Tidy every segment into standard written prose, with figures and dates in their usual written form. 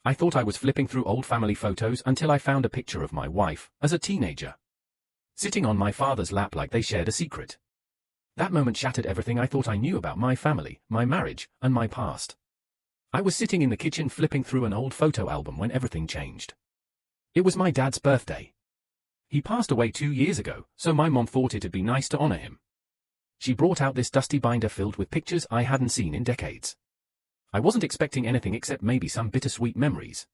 I thought I was flipping through old family photos until I found a picture of my wife, as a teenager, sitting on my father's lap like they shared a secret. That moment shattered everything I thought I knew about my family, my marriage, and my past. I was sitting in the kitchen flipping through an old photo album when everything changed. It was my dad's birthday. He passed away 2 years ago, so my mom thought it'd be nice to honor him. She brought out this dusty binder filled with pictures I hadn't seen in decades. I wasn't expecting anything except maybe some bittersweet memories.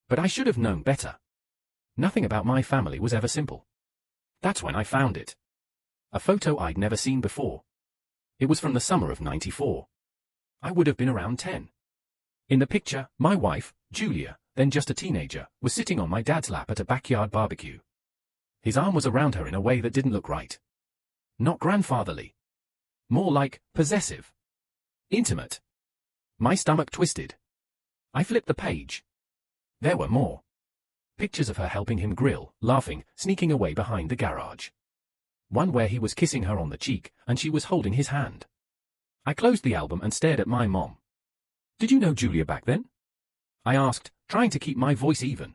But I should have known better. Nothing about my family was ever simple. That's when I found it. A photo I'd never seen before. It was from the summer of '94. I would have been around 10. In the picture, my wife, Julia, then just a teenager, was sitting on my dad's lap at a backyard barbecue. His arm was around her in a way that didn't look right. Not grandfatherly. More like possessive. Intimate. My stomach twisted. I flipped the page. There were more. Pictures of her helping him grill, laughing, sneaking away behind the garage. One where he was kissing her on the cheek, and she was holding his hand. I closed the album and stared at my mom. "Did you know Julia back then?" I asked, trying to keep my voice even.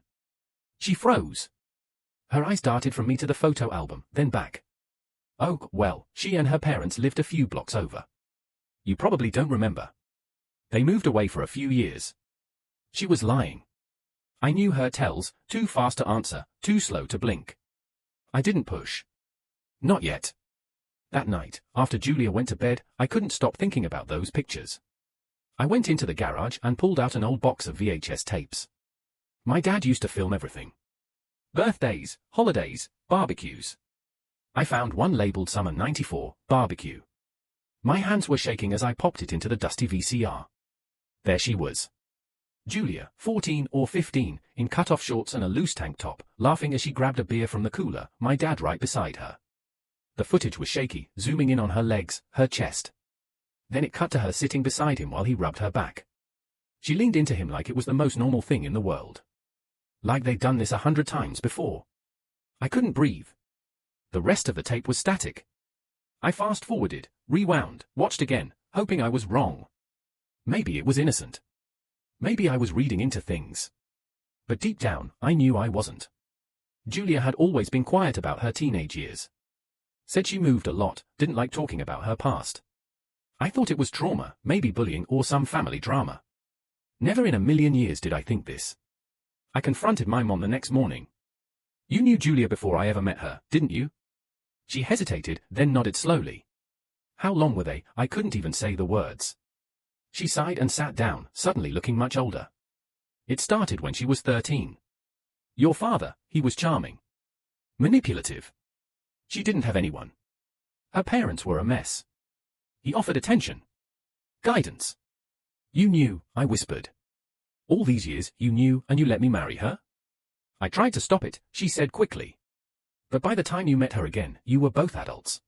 She froze. Her eyes darted from me to the photo album, then back. "Oh, well, she and her parents lived a few blocks over. You probably don't remember. They moved away for a few years." She was lying. I knew her tells, too fast to answer, too slow to blink. I didn't push. Not yet. That night, after Julia went to bed, I couldn't stop thinking about those pictures. I went into the garage and pulled out an old box of VHS tapes. My dad used to film everything. Birthdays, holidays, barbecues. I found one labeled Summer '94, Barbecue. My hands were shaking as I popped it into the dusty VCR. There she was. Julia, 14 or 15, in cut-off shorts and a loose tank top, laughing as she grabbed a beer from the cooler, my dad right beside her. The footage was shaky, zooming in on her legs, her chest. Then it cut to her sitting beside him while he rubbed her back. She leaned into him like it was the most normal thing in the world. Like they'd done this 100 times before. I couldn't breathe. The rest of the tape was static. I fast-forwarded, rewound, watched again, hoping I was wrong. Maybe it was innocent. Maybe I was reading into things. But deep down, I knew I wasn't. Julia had always been quiet about her teenage years. Said she moved a lot, didn't like talking about her past. I thought it was trauma, maybe bullying or some family drama. Never in a million years did I think this. I confronted my mom the next morning. "You knew Julia before I ever met her, didn't you?" She hesitated, then nodded slowly. How long were they? I couldn't even say the words. She sighed and sat down, suddenly looking much older. It started when she was 13. "Your father, he was charming. Manipulative. She didn't have anyone. Her parents were a mess. He offered attention. Guidance. You knew," I whispered. "All these years, you knew, and you let me marry her?" "I tried to stop it," she said quickly. "But by the time you met her again, you were both adults.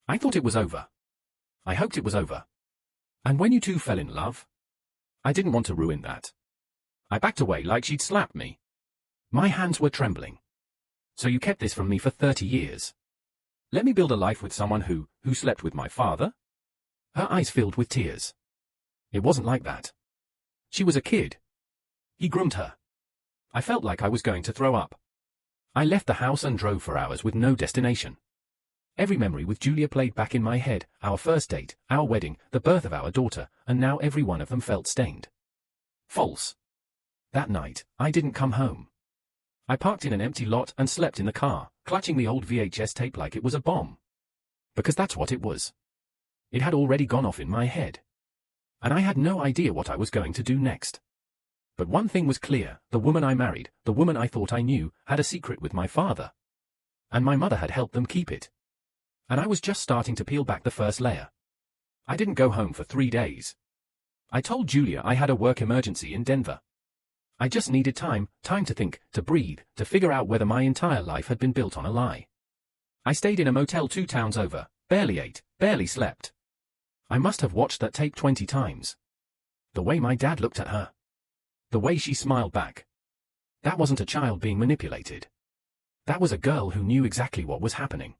I thought it was over. I hoped it was over. And when you two fell in love, I didn't want to ruin that." I backed away like she'd slapped me. My hands were trembling. "So you kept this from me for 30 years? Let me build a life with someone who slept with my father?" Her eyes filled with tears. It wasn't like that. She was a kid. He groomed her. I felt like I was going to throw up. I left the house and drove for hours with no destination. Every memory with Julia played back in my head, our first date, our wedding, the birth of our daughter, and now every one of them felt stained. False. That night, I didn't come home. I parked in an empty lot and slept in the car, clutching the old VHS tape like it was a bomb. Because that's what it was. It had already gone off in my head. And I had no idea what I was going to do next. But one thing was clear, the woman I married, the woman I thought I knew, had a secret with my father. And my mother had helped them keep it. And I was just starting to peel back the first layer. I didn't go home for 3 days. I told Julia I had a work emergency in Denver. I just needed time to think, to breathe, to figure out whether my entire life had been built on a lie. I stayed in a motel 2 towns over, barely ate, barely slept. I must have watched that tape 20 times. The way my dad looked at her. The way she smiled back. That wasn't a child being manipulated. That was a girl who knew exactly what was happening.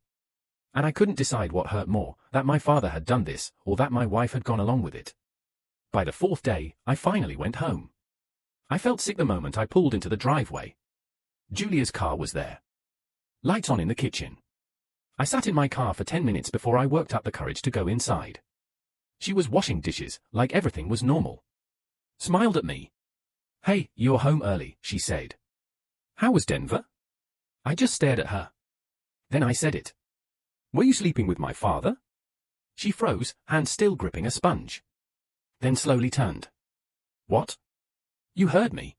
And I couldn't decide what hurt more, that my father had done this, or that my wife had gone along with it. By the 4th day, I finally went home. I felt sick the moment I pulled into the driveway. Julia's car was there. Lights on in the kitchen. I sat in my car for 10 minutes before I worked up the courage to go inside. She was washing dishes, like everything was normal. Smiled at me. "Hey, you're home early," she said. "How was Denver?" I just stared at her. Then I said it. "Were you sleeping with my father?" She froze, hand still gripping a sponge. Then slowly turned. "What?" "You heard me."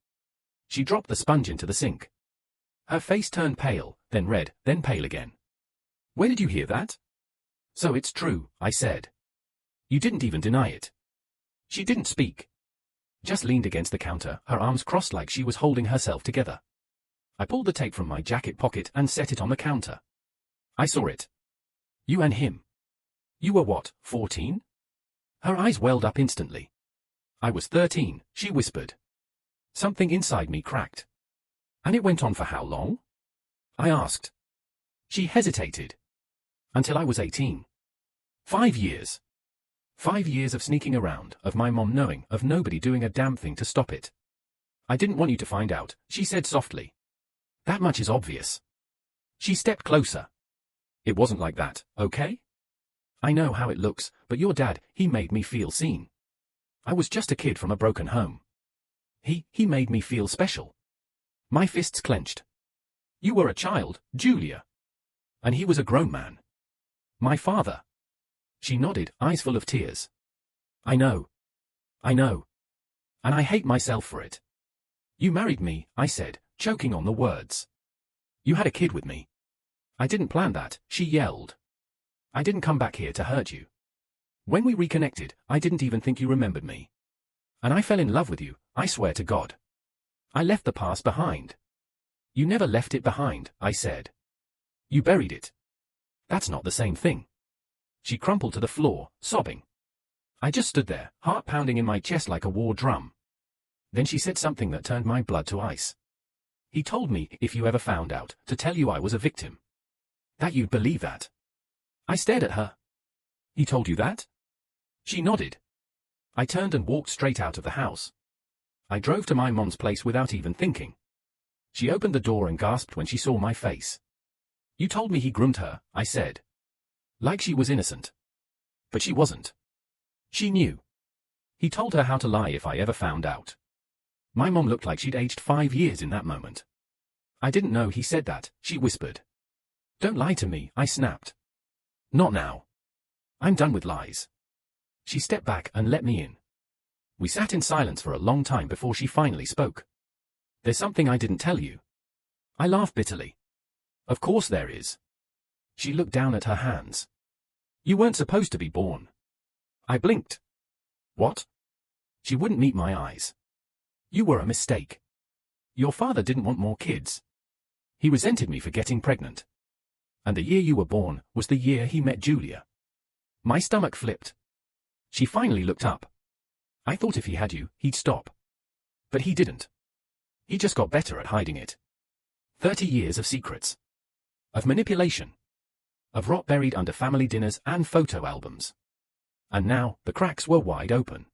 She dropped the sponge into the sink. Her face turned pale, then red, then pale again. "Where did you hear that?" "So it's true," I said. "You didn't even deny it." She didn't speak. Just leaned against the counter, her arms crossed like she was holding herself together. I pulled the tape from my jacket pocket and set it on the counter. I saw it. "You and him. You were what, 14? Her eyes welled up instantly. "I was 13, she whispered. Something inside me cracked. "And it went on for how long?" I asked. She hesitated. "Until I was 18. 5 years. 5 years of sneaking around, of my mom knowing, of nobody doing a damn thing to stop it." "I didn't want you to find out," she said softly. "That much is obvious." She stepped closer. "It wasn't like that, okay? I know how it looks, but your dad, he made me feel seen. I was just a kid from a broken home. He made me feel special." My fists clenched. "You were a child, Julia. And he was a grown man. My father." She nodded, eyes full of tears. I know. And I hate myself for it." "You married me," I said, choking on the words. "You had a kid with me." "I didn't plan that," she yelled. "I didn't come back here to hurt you. When we reconnected, I didn't even think you remembered me. And I fell in love with you, I swear to God. I left the past behind." "You never left it behind," I said. "You buried it." "That's not the same thing." She crumpled to the floor, sobbing. I just stood there, heart pounding in my chest like a war drum. Then she said something that turned my blood to ice. "He told me, if you ever found out, to tell you I was a victim. That you'd believe that." I stared at her. "He told you that?" She nodded. I turned and walked straight out of the house. I drove to my mom's place without even thinking. She opened the door and gasped when she saw my face. "You told me he groomed her," I said. Like she was innocent. But she wasn't. She knew. He told her how to lie if I ever found out. My mom looked like she'd aged 5 years in that moment. "I didn't know he said that," she whispered. "Don't lie to me," I snapped. "Not now. I'm done with lies." She stepped back and let me in. We sat in silence for a long time before she finally spoke. "There's something I didn't tell you." I laughed bitterly. "Of course there is." She looked down at her hands. "You weren't supposed to be born." I blinked. "What?" She wouldn't meet my eyes. "You were a mistake. Your father didn't want more kids. He resented me for getting pregnant. And the year you were born was the year he met Julia." My stomach flipped. She finally looked up. "I thought if he had you, he'd stop. But he didn't. He just got better at hiding it. 30 years of secrets. Of manipulation. Of rot buried under family dinners and photo albums. And now, the cracks were wide open.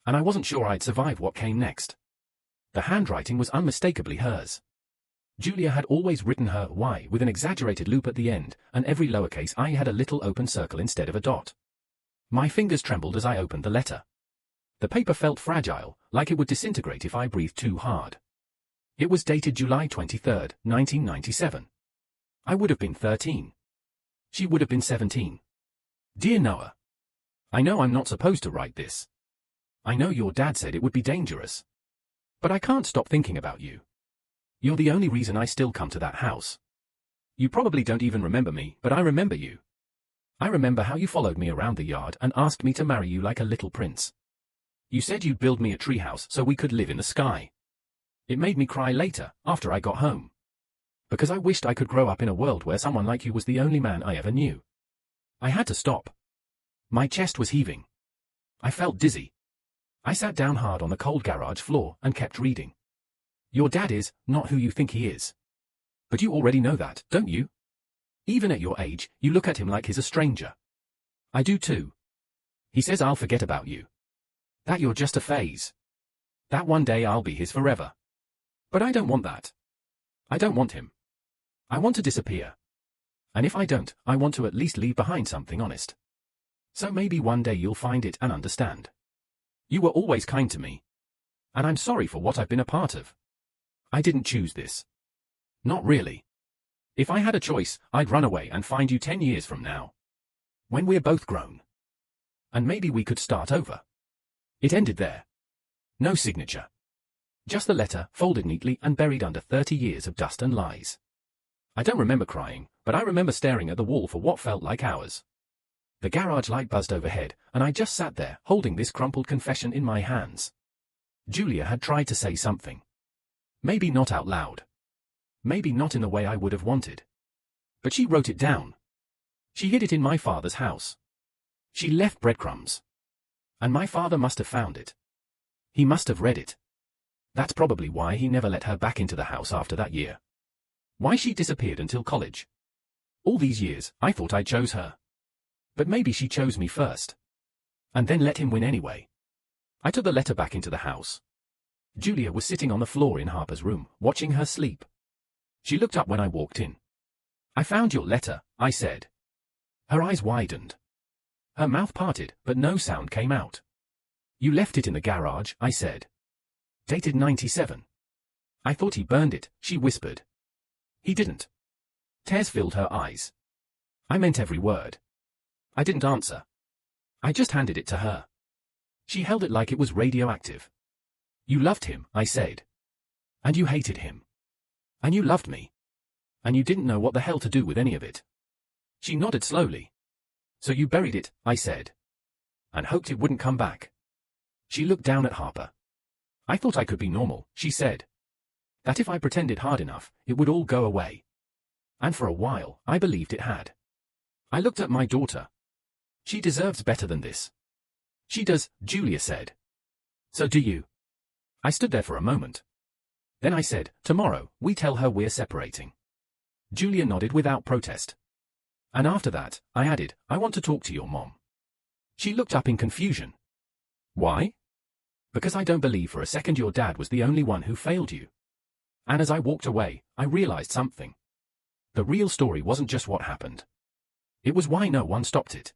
And I wasn't sure I'd survive what came next. The handwriting was unmistakably hers. Julia had always written her Y with an exaggerated loop at the end, and every lowercase I had a little open circle instead of a dot. My fingers trembled as I opened the letter. The paper felt fragile, like it would disintegrate if I breathed too hard. It was dated July 23, 1997. I would have been 13. She would have been 17. "Dear Noah, I know I'm not supposed to write this. I know your dad said it would be dangerous. But I can't stop thinking about you. You're the only reason I still come to that house. You probably don't even remember me, but I remember you. I remember how you followed me around the yard and asked me to marry you like a little prince. You said you'd build me a treehouse so we could live in the sky. It made me cry later, after I got home. Because I wished I could grow up in a world where someone like you was the only man I ever knew. I had to stop. My chest was heaving. I felt dizzy. I sat down hard on the cold garage floor and kept reading. Your dad is not who you think he is. But you already know that, don't you? Even at your age, you look at him like he's a stranger. I do too. He says I'll forget about you. That you're just a phase. That one day I'll be his forever. But I don't want that. I don't want him. I want to disappear. And if I don't, I want to at least leave behind something honest. So maybe one day you'll find it and understand. You were always kind to me. And I'm sorry for what I've been a part of. I didn't choose this. Not really. If I had a choice, I'd run away and find you 10 years from now. When we're both grown. And maybe we could start over. It ended there. No signature. Just the letter, folded neatly and buried under 30 years of dust and lies. I don't remember crying, but I remember staring at the wall for what felt like hours. The garage light buzzed overhead, and I just sat there, holding this crumpled confession in my hands. Julia had tried to say something. Maybe not out loud. Maybe not in the way I would have wanted. But she wrote it down. She hid it in my father's house. She left breadcrumbs. And my father must have found it. He must have read it. That's probably why he never let her back into the house after that year. Why she disappeared until college. All these years, I thought I chose her. But maybe she chose me first. And then let him win anyway. I took the letter back into the house. Julia was sitting on the floor in Harper's room, watching her sleep. She looked up when I walked in. I found your letter, I said. Her eyes widened. Her mouth parted, but no sound came out. You left it in the garage, I said. Dated 97. I thought he burned it, she whispered. He didn't. Tears filled her eyes. I meant every word. I didn't answer. I just handed it to her. She held it like it was radioactive. You loved him, I said. And you hated him. And you loved me. And you didn't know what the hell to do with any of it. She nodded slowly. So you buried it, I said. And hoped it wouldn't come back. She looked down at Harper. I thought I could be normal, she said. That if I pretended hard enough, it would all go away. And for a while, I believed it had. I looked at my daughter. She deserves better than this. She does, Julia said. So do you. I stood there for a moment. Then I said, tomorrow, we tell her we're separating. Julia nodded without protest. And after that, I added, I want to talk to your mom. She looked up in confusion. Why? Because I don't believe for a second your dad was the only one who failed you. And as I walked away, I realized something. The real story wasn't just what happened. It was why no one stopped it.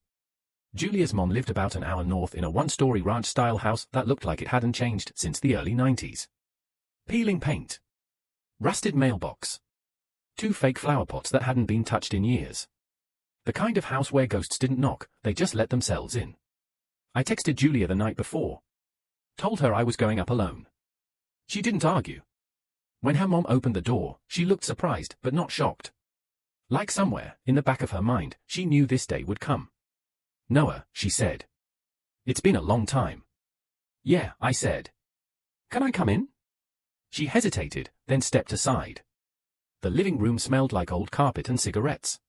Julia's mom lived about an hour north in a one-story ranch-style house that looked like it hadn't changed since the early 90s. Peeling paint. Rusted mailbox. 2 fake flower pots that hadn't been touched in years. The kind of house where ghosts didn't knock, they just let themselves in. I texted Julia the night before. Told her I was going up alone. She didn't argue. When her mom opened the door, she looked surprised but not shocked. Like somewhere, in the back of her mind, she knew this day would come. Noah, she said. It's been a long time. Yeah, I said. Can I come in? She hesitated, then stepped aside. The living room smelled like old carpet and cigarettes.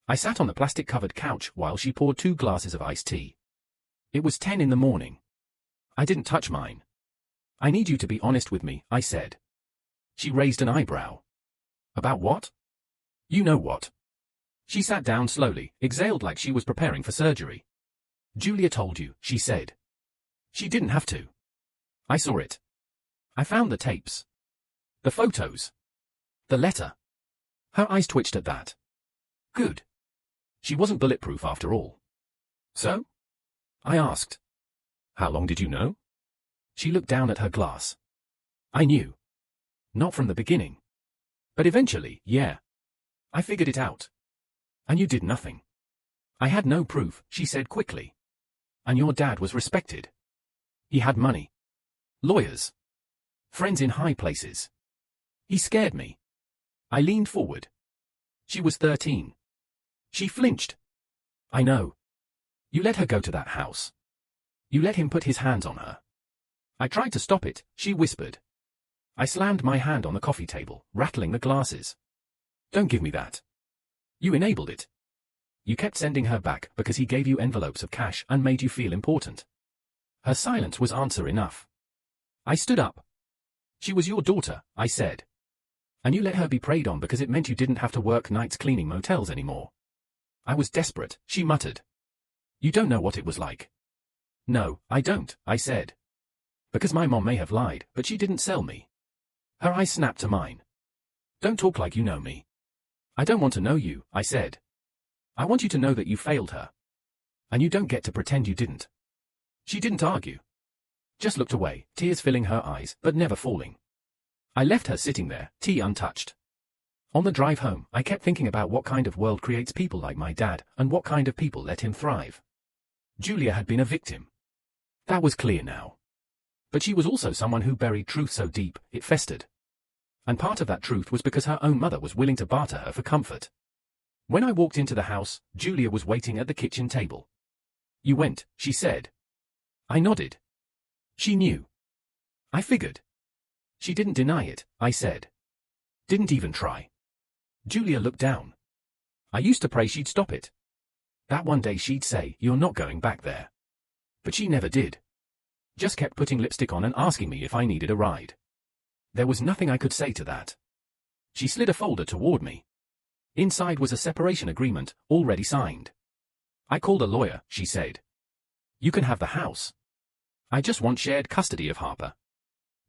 I sat on the plastic-covered couch while she poured 2 glasses of iced tea. It was 10 in the morning. I didn't touch mine. I need you to be honest with me, I said. She raised an eyebrow. About what? You know what. She sat down slowly, exhaled like she was preparing for surgery. Julia told you, she said. She didn't have to. I saw it. I found the tapes. The photos. The letter. Her eyes twitched at that. Good. She wasn't bulletproof after all. So? I asked. How long did you know? She looked down at her glass. I knew. Not from the beginning. But eventually, yeah. I figured it out. And you did nothing. I had no proof, she said quickly. And your dad was respected. He had money. Lawyers. Friends in high places. He scared me. I leaned forward. She was 13. She flinched. I know. You let her go to that house. You let him put his hands on her. I tried to stop it, she whispered. I slammed my hand on the coffee table, rattling the glasses. Don't give me that. You enabled it. You kept sending her back because he gave you envelopes of cash and made you feel important. Her silence was answer enough. I stood up. She was your daughter, I said. And you let her be preyed on because it meant you didn't have to work nights cleaning motels anymore. I was desperate, she muttered. You don't know what it was like. No, I don't, I said. Because my mom may have lied, but she didn't sell me. Her eyes snapped to mine. Don't talk like you know me. I don't want to know you, I said. I want you to know that you failed her. And you don't get to pretend you didn't. She didn't argue. Just looked away, tears filling her eyes, but never falling. I left her sitting there, tea untouched. On the drive home, I kept thinking about what kind of world creates people like my dad, and what kind of people let him thrive. Julia had been a victim. That was clear now. But she was also someone who buried truth so deep, it festered. And part of that truth was because her own mother was willing to barter her for comfort. When I walked into the house, Julia was waiting at the kitchen table. You went, she said. I nodded. She knew. I figured. She didn't deny it, I said. Didn't even try. Julia looked down. I used to pray she'd stop it. That one day she'd say, you're not going back there. But she never did. Just kept putting lipstick on and asking me if I needed a ride. There was nothing I could say to that. She slid a folder toward me. Inside was a separation agreement, already signed. I called a lawyer, she said. You can have the house. I just want shared custody of Harper.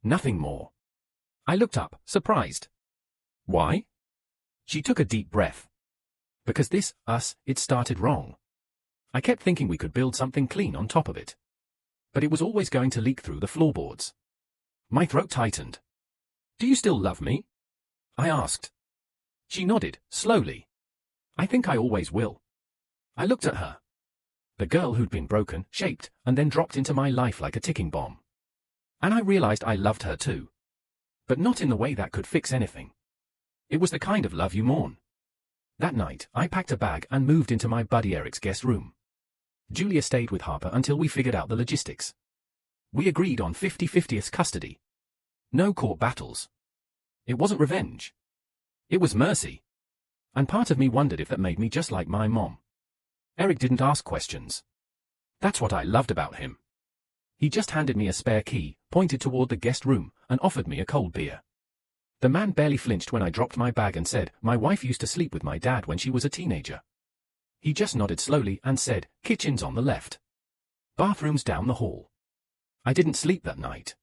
Nothing more. I looked up, surprised. Why? She took a deep breath. Because this, us, it started wrong. I kept thinking we could build something clean on top of it. But it was always going to leak through the floorboards. My throat tightened. Do you still love me? I asked. She nodded, slowly. I think I always will. I looked at her. The girl who'd been broken, shaped, and then dropped into my life like a ticking bomb. And I realized I loved her too. But not in the way that could fix anything. It was the kind of love you mourn. That night, I packed a bag and moved into my buddy Eric's guest room. Julia stayed with Harper until we figured out the logistics. We agreed on 50-50th custody. No court battles. It wasn't revenge. It was mercy. And part of me wondered if that made me just like my mom. Eric didn't ask questions. That's what I loved about him. He just handed me a spare key, pointed toward the guest room, and offered me a cold beer. The man barely flinched when I dropped my bag and said, my wife used to sleep with my dad when she was a teenager. He just nodded slowly and said, kitchen's on the left. Bathroom's down the hall. I didn't sleep that night.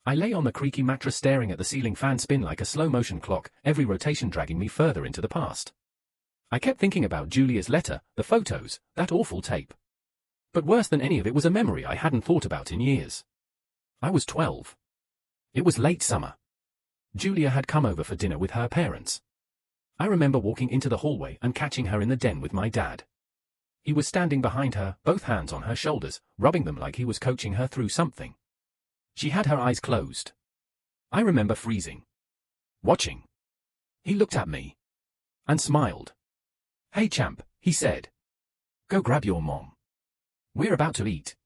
I lay on the creaky mattress staring at the ceiling fan spin like a slow-motion clock, every rotation dragging me further into the past. I kept thinking about Julia's letter, the photos, that awful tape. But worse than any of it was a memory I hadn't thought about in years. I was 12. It was late summer. Julia had come over for dinner with her parents. I remember walking into the hallway and catching her in the den with my dad. He was standing behind her, both hands on her shoulders, rubbing them like he was coaching her through something. She had her eyes closed. I remember freezing. Watching. He looked at me. And smiled. Hey champ, he said. Go grab your mom. We're about to eat.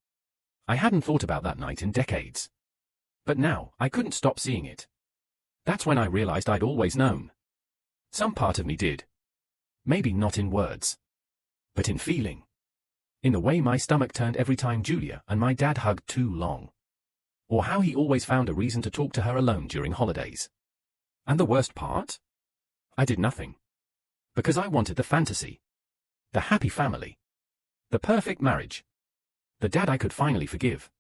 I hadn't thought about that night in decades. But now, I couldn't stop seeing it. That's when I realized I'd always known. Some part of me did. Maybe not in words. But in feeling. In the way my stomach turned every time Julia and my dad hugged too long. Or how he always found a reason to talk to her alone during holidays. And the worst part? I did nothing. Because I wanted the fantasy. The happy family. The perfect marriage. The dad I could finally forgive.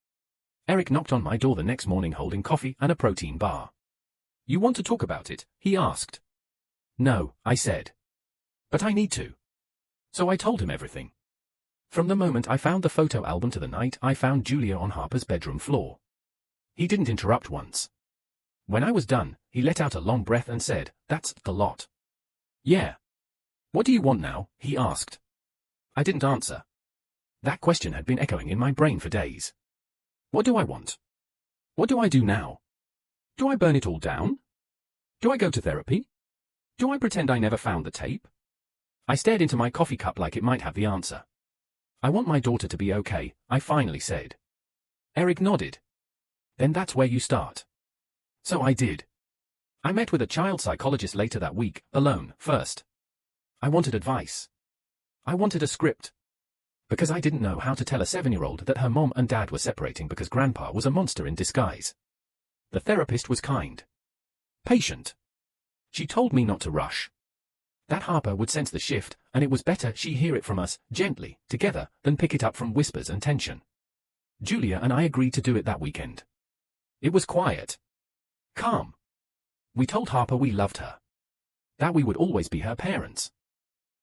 Eric knocked on my door the next morning holding coffee and a protein bar. You want to talk about it? He asked. No, I said. But I need to. So I told him everything. From the moment I found the photo album to the night I found Julia on Harper's bedroom floor. He didn't interrupt once. When I was done, he let out a long breath and said, that's the lot. Yeah. What do you want now? He asked. I didn't answer. That question had been echoing in my brain for days. What do I want? What do I do now? Do I burn it all down? Do I go to therapy? Do I pretend I never found the tape? I stared into my coffee cup like it might have the answer. I want my daughter to be okay, I finally said. Eric nodded. Then that's where you start. So I did. I met with a child psychologist later that week, alone, first. I wanted advice. I wanted a script. Because I didn't know how to tell a 7-year-old that her mom and dad were separating because grandpa was a monster in disguise. The therapist was kind. Patient. She told me not to rush. That Harper would sense the shift, and it was better she hear it from us, gently, together, than pick it up from whispers and tension. Julia and I agreed to do it that weekend. It was quiet. Calm. We told Harper we loved her. That we would always be her parents.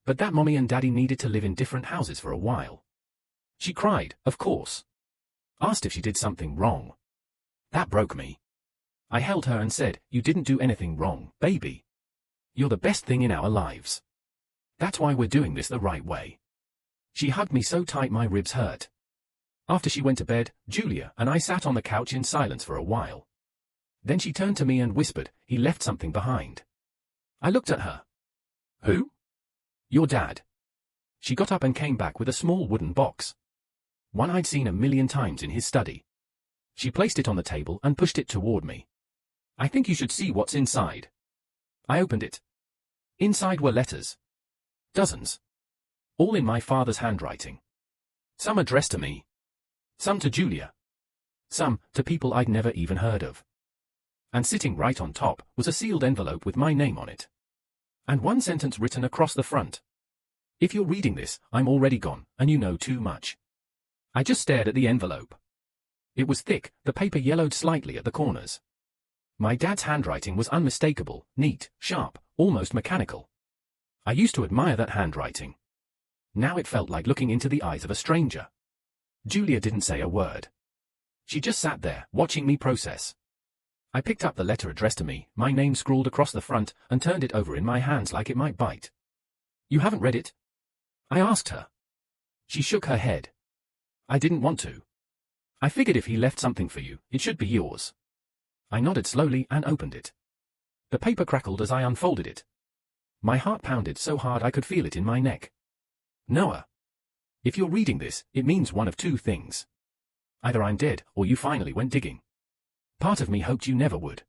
But that Mommy and Daddy needed to live in different houses for a while. She cried, of course. Asked if she did something wrong. That broke me. I held her and said, "You didn't do anything wrong, baby. You're the best thing in our lives. That's why we're doing this the right way." She hugged me so tight my ribs hurt. After she went to bed, Julia and I sat on the couch in silence for a while. Then she turned to me and whispered, "He left something behind." I looked at her. "Who?" "Your dad." She got up and came back with a small wooden box. One I'd seen 1,000,000 times in his study. She placed it on the table and pushed it toward me. "I think you should see what's inside." I opened it. Inside were letters. Dozens. All in my father's handwriting. Some addressed to me. Some to Julia. Some to people I'd never even heard of. And sitting right on top was a sealed envelope with my name on it. And one sentence written across the front. "If you're reading this, I'm already gone, and you know too much." I just stared at the envelope. It was thick, the paper yellowed slightly at the corners. My dad's handwriting was unmistakable, neat, sharp, almost mechanical. I used to admire that handwriting. Now it felt like looking into the eyes of a stranger. Julia didn't say a word. She just sat there, watching me process. I picked up the letter addressed to me, my name scrawled across the front, and turned it over in my hands like it might bite. "You haven't read it?" I asked her. She shook her head. "I didn't want to. I figured if he left something for you, it should be yours." I nodded slowly and opened it. The paper crackled as I unfolded it. My heart pounded so hard I could feel it in my neck. "Noah, if you're reading this, it means one of two things. Either I'm dead, or you finally went digging. Part of me hoped you never would.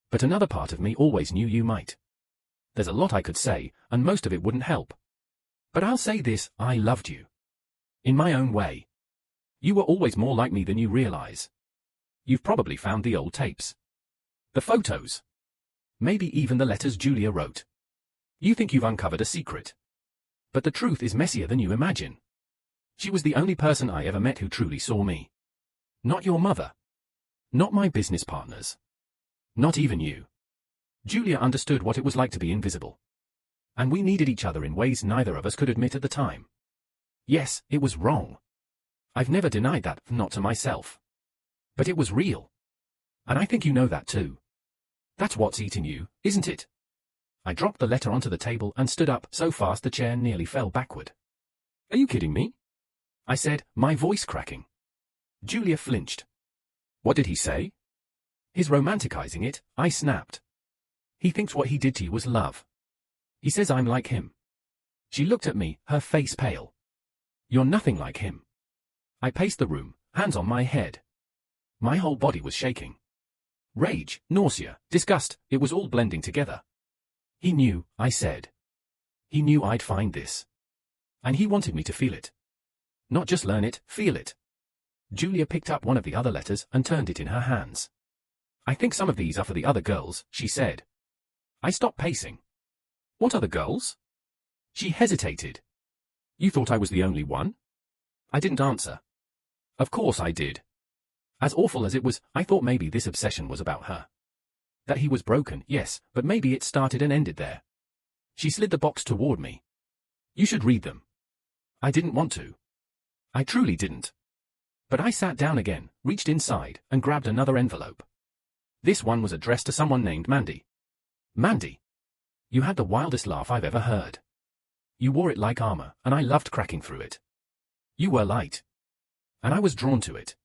But another part of me always knew you might. There's a lot I could say, and most of it wouldn't help. But I'll say this, I loved you. In my own way. You were always more like me than you realize. You've probably found the old tapes. The photos. Maybe even the letters Julia wrote. You think you've uncovered a secret. But the truth is messier than you imagine. She was the only person I ever met who truly saw me. Not your mother. Not my business partners. Not even you. Julia understood what it was like to be invisible. And we needed each other in ways neither of us could admit at the time. Yes, it was wrong. I've never denied that, not to myself. But it was real. And I think you know that too. That's what's eating you, isn't it? I dropped the letter onto the table and stood up so fast the chair nearly fell backward. "Are you kidding me?" I said, my voice cracking. Julia flinched. "What did he say?" "He's romanticizing it," I snapped. "He thinks what he did to you was love. He says I'm like him." She looked at me, her face pale. "You're nothing like him." I paced the room, hands on my head. My whole body was shaking. Rage, nausea, disgust, it was all blending together. "He knew," I said. "He knew I'd find this. And he wanted me to feel it. Not just learn it, feel it." Julia picked up one of the other letters and turned it in her hands. "I think some of these are for the other girls," she said. I stopped pacing. "What other girls?" She hesitated. "You thought I was the only one?" I didn't answer. Of course I did. As awful as it was, I thought maybe this obsession was about her. That he was broken, yes, but maybe it started and ended there. She slid the box toward me. "You should read them." I didn't want to. I truly didn't. But I sat down again, reached inside, and grabbed another envelope. This one was addressed to someone named Mandy. "Mandy, you had the wildest laugh I've ever heard. You wore it like armor, and I loved cracking through it. You were light. And I was drawn to it.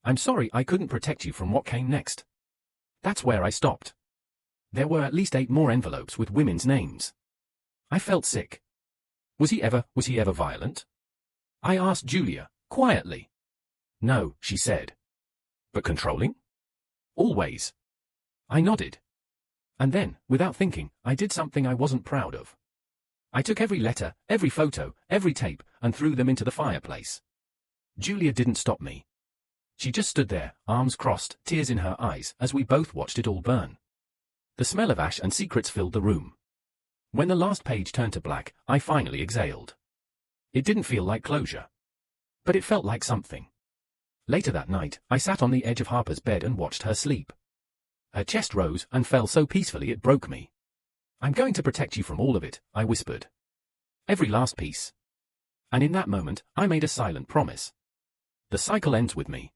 I'm sorry I couldn't protect you from what came next." That's where I stopped. There were at least 8 more envelopes with women's names. I felt sick. Was he ever violent? I asked Julia, quietly. "No," she said. "But controlling?" "Always." I nodded. And then, without thinking, I did something I wasn't proud of. I took every letter, every photo, every tape, and threw them into the fireplace. Julia didn't stop me. She just stood there, arms crossed, tears in her eyes, as we both watched it all burn. The smell of ash and secrets filled the room. When the last page turned to black, I finally exhaled. It didn't feel like closure. But it felt like something. Later that night, I sat on the edge of Harper's bed and watched her sleep. Her chest rose and fell so peacefully it broke me. "I'm going to protect you from all of it," I whispered. "Every last piece." And in that moment, I made a silent promise. The cycle ends with me.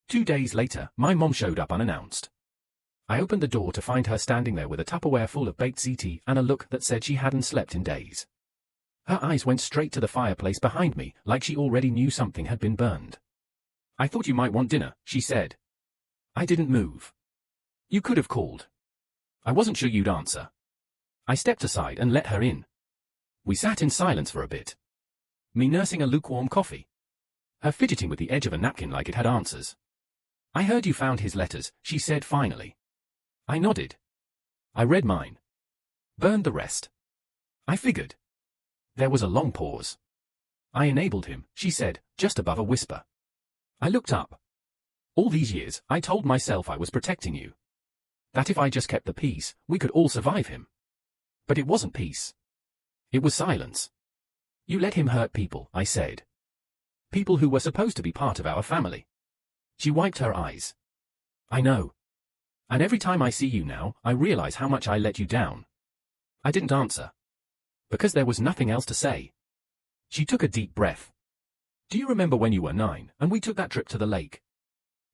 2 days later, my mom showed up unannounced. I opened the door to find her standing there with a Tupperware full of baked CT and a look that said she hadn't slept in days. Her eyes went straight to the fireplace behind me, like she already knew something had been burned. "I thought you might want dinner," she said. I didn't move. "You could have called. I wasn't sure you'd answer." I stepped aside and let her in. We sat in silence for a bit. Me nursing a lukewarm coffee. Her fidgeting with the edge of a napkin like it had answers. "I heard you found his letters," she said finally. I nodded. "I read mine. Burned the rest. I figured." There was a long pause. "I enabled him," she said, just above a whisper. I looked up. "All these years, I told myself I was protecting you. That if I just kept the peace, we could all survive him. But it wasn't peace. It was silence. You let him hurt people," I said. "People who were supposed to be part of our family." She wiped her eyes. "I know. And every time I see you now, I realize how much I let you down." I didn't answer. Because there was nothing else to say. She took a deep breath. "Do you remember when you were 9, and we took that trip to the lake?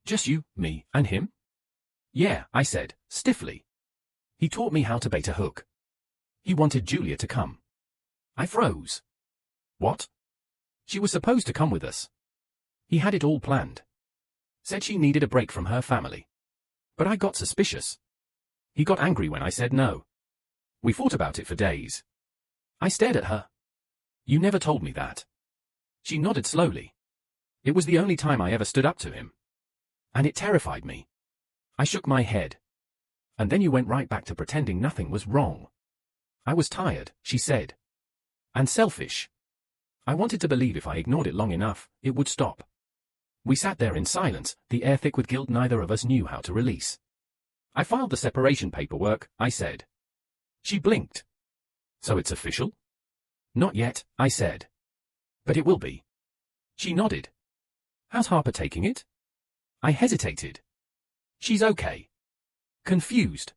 Just you, me, and him?" "Yeah," I said, stiffly. "He taught me how to bait a hook. He wanted Julia to come." I froze. "What?" "She was supposed to come with us. He had it all planned. Said she needed a break from her family. But I got suspicious. He got angry when I said no. We fought about it for days." I stared at her. "You never told me that." She nodded slowly. "It was the only time I ever stood up to him. And it terrified me." I shook my head. "And then you went right back to pretending nothing was wrong." "I was tired," she said. "And selfish. I wanted to believe if I ignored it long enough, it would stop." We sat there in silence, the air thick with guilt neither of us knew how to release. "I filed the separation paperwork," I said. She blinked. "So it's official?" "Not yet," I said. "But it will be." She nodded. "How's Harper taking it?" I hesitated. "She's okay. Confused.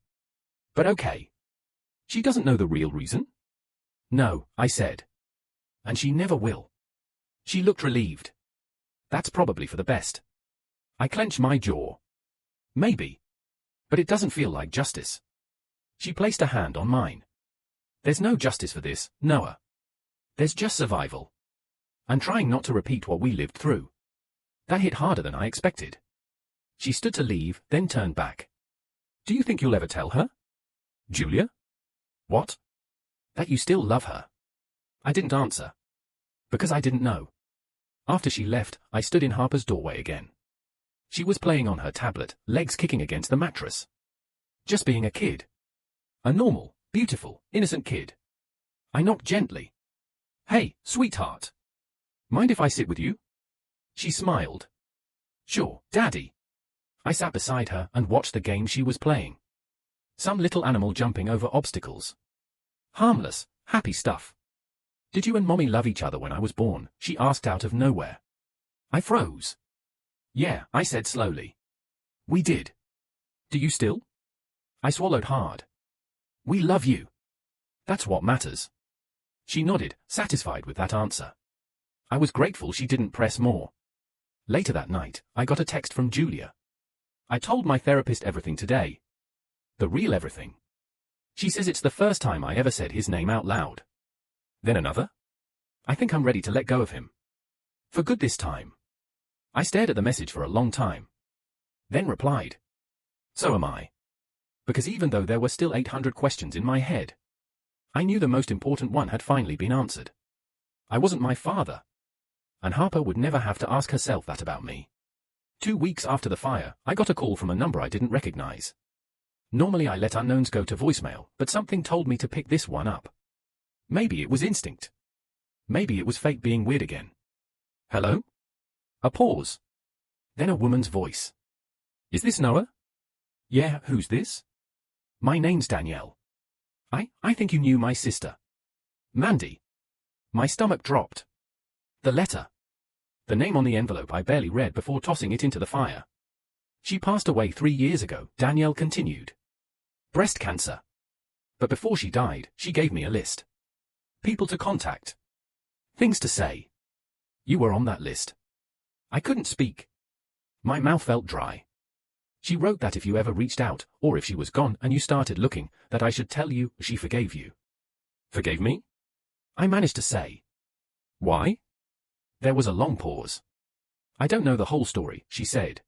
But okay. She doesn't know the real reason?" "No," I said. "And she never will." She looked relieved. "That's probably for the best." I clenched my jaw. "Maybe. But it doesn't feel like justice." She placed a hand on mine. "There's no justice for this, Noah. There's just survival. And trying not to repeat what we lived through." That hit harder than I expected. She stood to leave, then turned back. "Do you think you'll ever tell her?" "Julia?" "What?" "That you still love her." I didn't answer. Because I didn't know. After she left, I stood in Harper's doorway again. She was playing on her tablet, legs kicking against the mattress. Just being a kid. A normal, beautiful, innocent kid. I knocked gently. "Hey, sweetheart. Mind if I sit with you?" She smiled. "Sure, Daddy." I sat beside her and watched the game she was playing. Some little animal jumping over obstacles. Harmless, happy stuff. "Did you and Mommy love each other when I was born?" she asked out of nowhere. I froze. "Yeah," I said slowly. "We did. Do you still?" I swallowed hard. "We love you. That's what matters." She nodded, satisfied with that answer. I was grateful she didn't press more. Later that night, I got a text from Julia. "I told my therapist everything today. The real everything. She says it's the first time I ever said his name out loud." Then another? "I think I'm ready to let go of him. For good this time." I stared at the message for a long time. Then replied. "So am I." Because even though there were still 800 questions in my head, I knew the most important one had finally been answered. I wasn't my father. And Harper would never have to ask herself that about me. 2 weeks after the fire, I got a call from a number I didn't recognize. Normally I let unknowns go to voicemail, but something told me to pick this one up. Maybe it was instinct. Maybe it was fate being weird again. "Hello?" A pause. Then a woman's voice. "Is this Noah?" "Yeah, who's this?" "My name's Danielle. I think you knew my sister. Mandy." My stomach dropped. The letter. The name on the envelope I barely read before tossing it into the fire. She passed away 3 years ago, Danielle continued. Breast cancer. But before she died, she gave me a list. People to contact. Things to say. You were on that list. I couldn't speak. My mouth felt dry. She wrote that if you ever reached out, or if she was gone and you started looking, that I should tell you she forgave you. Forgave me? I managed to say. Why? There was a long pause. I don't know the whole story, she said.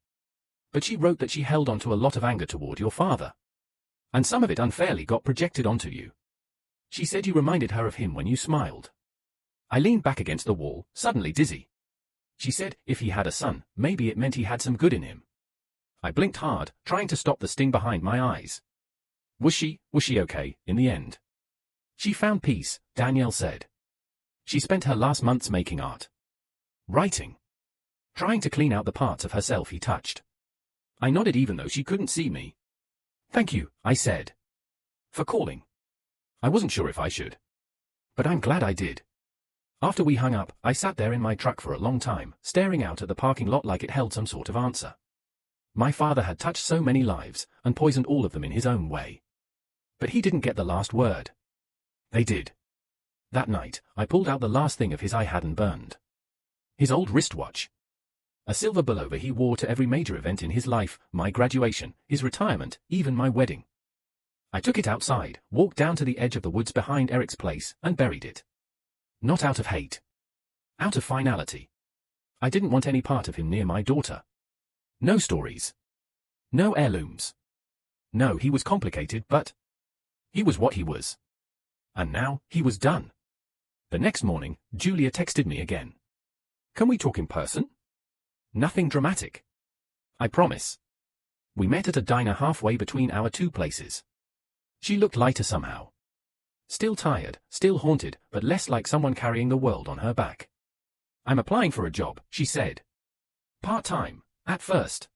But she wrote that she held on to a lot of anger toward your father. And some of it unfairly got projected onto you. She said you reminded her of him when you smiled. I leaned back against the wall, suddenly dizzy. She said if he had a son, maybe it meant he had some good in him. I blinked hard, trying to stop the sting behind my eyes. Was she okay, in the end? She found peace, Danielle said. She spent her last months making art. Writing. Trying to clean out the parts of herself he touched. I nodded even though she couldn't see me. Thank you, I said. For calling. I wasn't sure if I should. But I'm glad I did. After we hung up, I sat there in my truck for a long time, staring out at the parking lot like it held some sort of answer. My father had touched so many lives, and poisoned all of them in his own way. But he didn't get the last word. They did. That night, I pulled out the last thing of his I hadn't burned. His old wristwatch. A silver pullover he wore to every major event in his life, my graduation, his retirement, even my wedding. I took it outside, walked down to the edge of the woods behind Eric's place, and buried it. Not out of hate. Out of finality. I didn't want any part of him near my daughter. No stories. No heirlooms. No, he was complicated, but he was what he was. And now, he was done. The next morning, Julia texted me again. Can we talk in person? Nothing dramatic. I promise. We met at a diner halfway between our two places. She looked lighter somehow. Still tired, still haunted, but less like someone carrying the world on her back. I'm applying for a job, she said. Part-time, at first.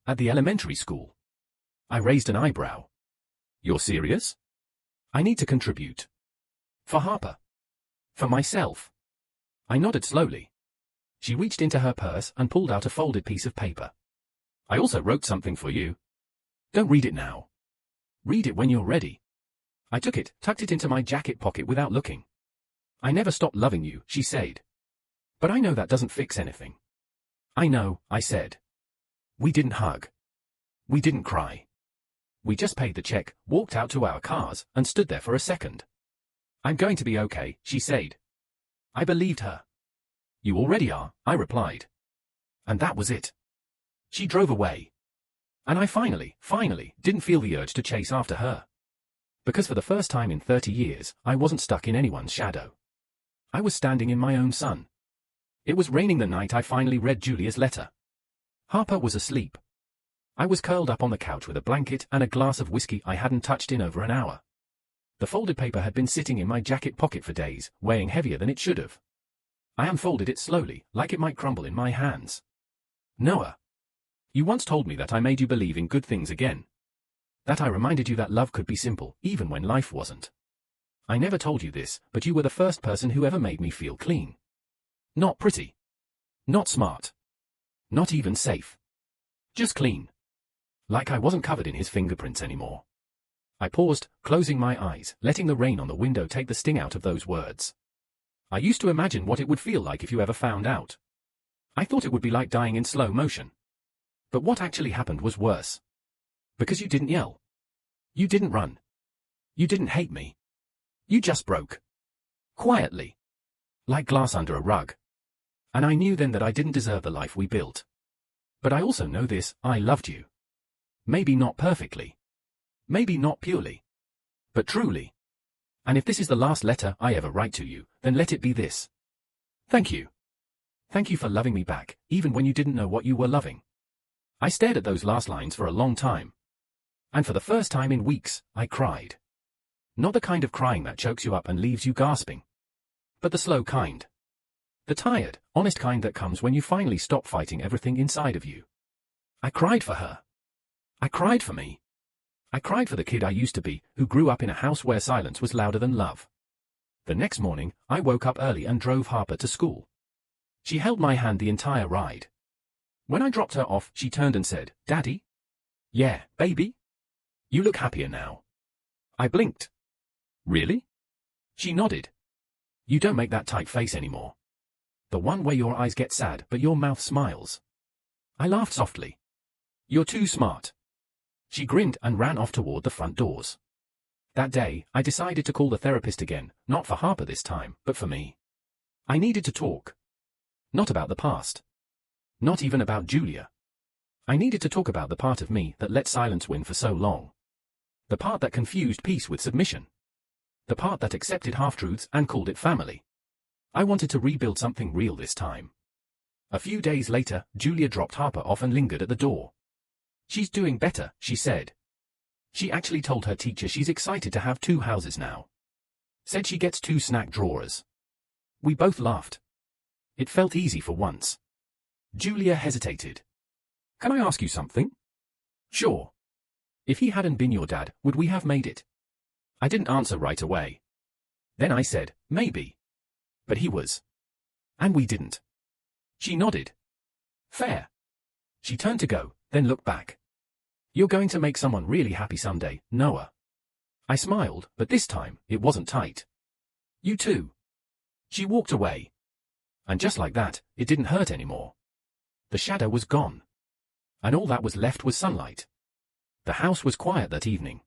At the elementary school. I raised an eyebrow. You're serious? I need to contribute. For Harper. For myself. I nodded slowly. She reached into her purse and pulled out a folded piece of paper. I also wrote something for you. Don't read it now. Read it when you're ready. I took it, tucked it into my jacket pocket without looking. I never stopped loving you, she said. But I know that doesn't fix anything. I know, I said. We didn't hug. We didn't cry. We just paid the check, walked out to our cars, and stood there for a second. I'm going to be okay, she said. I believed her. You already are, I replied. And that was it. She drove away. And I finally, didn't feel the urge to chase after her. Because for the first time in 30 years, I wasn't stuck in anyone's shadow. I was standing in my own sun. It was raining the night I finally read Julia's letter. Harper was asleep. I was curled up on the couch with a blanket and a glass of whiskey I hadn't touched in over an hour. The folded paper had been sitting in my jacket pocket for days, weighing heavier than it should have. I unfolded it slowly, like it might crumble in my hands. Noah. You once told me that I made you believe in good things again. That I reminded you that love could be simple, even when life wasn't. I never told you this, but you were the first person who ever made me feel clean. Not pretty. Not smart. Not even safe. Just clean. Like I wasn't covered in his fingerprints anymore. I paused, closing my eyes, letting the rain on the window take the sting out of those words. I used to imagine what it would feel like if you ever found out. I thought it would be like dying in slow motion. But what actually happened was worse. Because you didn't yell. You didn't run. You didn't hate me. You just broke. Quietly. Like glass under a rug. And I knew then that I didn't deserve the life we built. But I also know this, I loved you. Maybe not perfectly. Maybe not purely. But truly. And if this is the last letter I ever write to you, then let it be this. Thank you. Thank you for loving me back, even when you didn't know what you were loving. I stared at those last lines for a long time. And for the first time in weeks, I cried. Not the kind of crying that chokes you up and leaves you gasping. But the slow kind. The tired, honest kind that comes when you finally stop fighting everything inside of you. I cried for her. I cried for me. I cried for the kid I used to be, who grew up in a house where silence was louder than love. The next morning, I woke up early and drove Harper to school. She held my hand the entire ride. When I dropped her off, she turned and said, "Daddy?" "Yeah, baby? You look happier now." I blinked. "Really?" She nodded. "You don't make that tight face anymore. The one where your eyes get sad but your mouth smiles." I laughed softly. "You're too smart." She grinned and ran off toward the front doors. That day, I decided to call the therapist again, not for Harper this time, but for me. I needed to talk. Not about the past. Not even about Julia. I needed to talk about the part of me that let silence win for so long. The part that confused peace with submission. The part that accepted half-truths and called it family. I wanted to rebuild something real this time. A few days later, Julia dropped Harper off and lingered at the door. "She's doing better," she said. She actually told her teacher she's excited to have 2 houses now. Said she gets 2 snack drawers. We both laughed. It felt easy for once. Julia hesitated. "Can I ask you something?" "Sure." "If he hadn't been your dad, would we have made it?" I didn't answer right away. Then I said, "Maybe. But he was. And we didn't." She nodded. "Fair." She turned to go, then looked back. "You're going to make someone really happy someday, Noah." I smiled, but this time, it wasn't tight. "You too." She walked away. And just like that, it didn't hurt anymore. The shadow was gone. And all that was left was sunlight. The house was quiet that evening.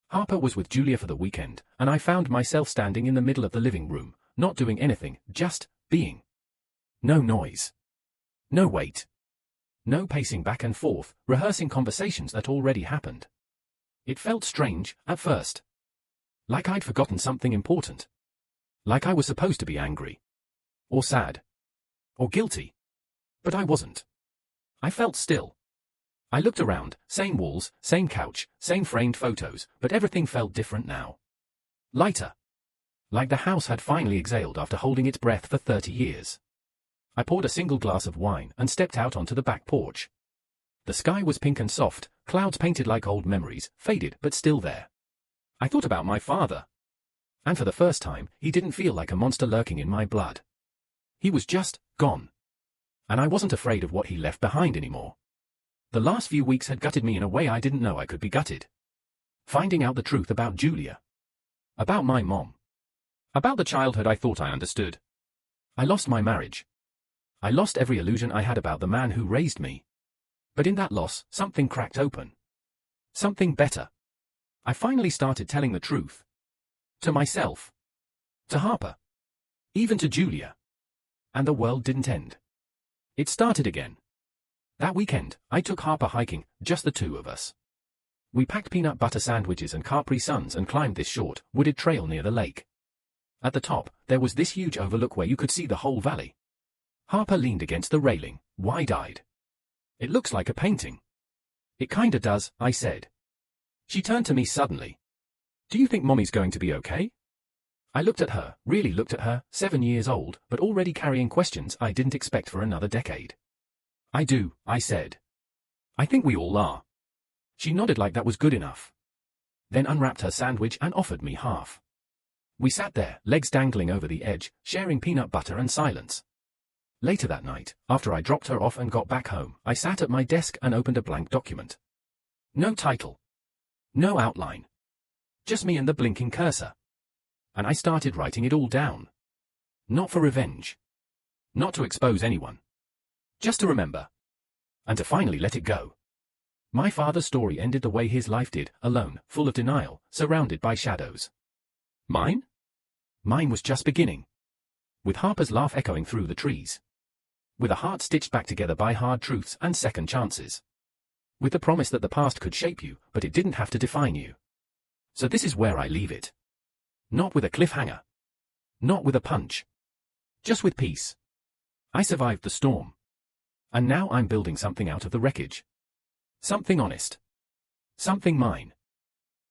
Harper was with Julia for the weekend, and I found myself standing in the middle of the living room, not doing anything, just being. No noise. No wait. No pacing back and forth, rehearsing conversations that already happened. It felt strange, at first. Like I'd forgotten something important. Like I was supposed to be angry. Or sad. Or guilty. But I wasn't. I felt still. I looked around, same walls, same couch, same framed photos, but everything felt different now. Lighter. Like the house had finally exhaled after holding its breath for 30 years. I poured a single glass of wine and stepped out onto the back porch. The sky was pink and soft, clouds painted like old memories, faded but still there. I thought about my father. And for the first time, he didn't feel like a monster lurking in my blood. He was just gone. And I wasn't afraid of what he left behind anymore. The last few weeks had gutted me in a way I didn't know I could be gutted. Finding out the truth about Julia. About my mom. About the childhood I thought I understood. I lost my marriage. I lost every illusion I had about the man who raised me. But in that loss, something cracked open. Something better. I finally started telling the truth. To myself. To Harper. Even to Julia. And the world didn't end. It started again. That weekend, I took Harper hiking, just the 2 of us. We packed peanut butter sandwiches and Capri Suns and climbed this short, wooded trail near the lake. At the top, there was this huge overlook where you could see the whole valley. Harper leaned against the railing, wide-eyed. "It looks like a painting." "It kinda does," I said. She turned to me suddenly. "Do you think Mommy's going to be okay?" I looked at her, really looked at her, 7 years old, but already carrying questions I didn't expect for another decade. "I do," I said. "I think we all are." She nodded like that was good enough. Then unwrapped her sandwich and offered me half. We sat there, legs dangling over the edge, sharing peanut butter and silence. Later that night, after I dropped her off and got back home, I sat at my desk and opened a blank document. No title. No outline. Just me and the blinking cursor. And I started writing it all down. Not for revenge. Not to expose anyone. Just to remember. And to finally let it go. My father's story ended the way his life did, alone, full of denial, surrounded by shadows. Mine? Mine was just beginning. With Harper's laugh echoing through the trees. With a heart stitched back together by hard truths and second chances. With the promise that the past could shape you, but it didn't have to define you. So this is where I leave it. Not with a cliffhanger. Not with a punch. Just with peace. I survived the storm. And now I'm building something out of the wreckage. Something honest. Something mine.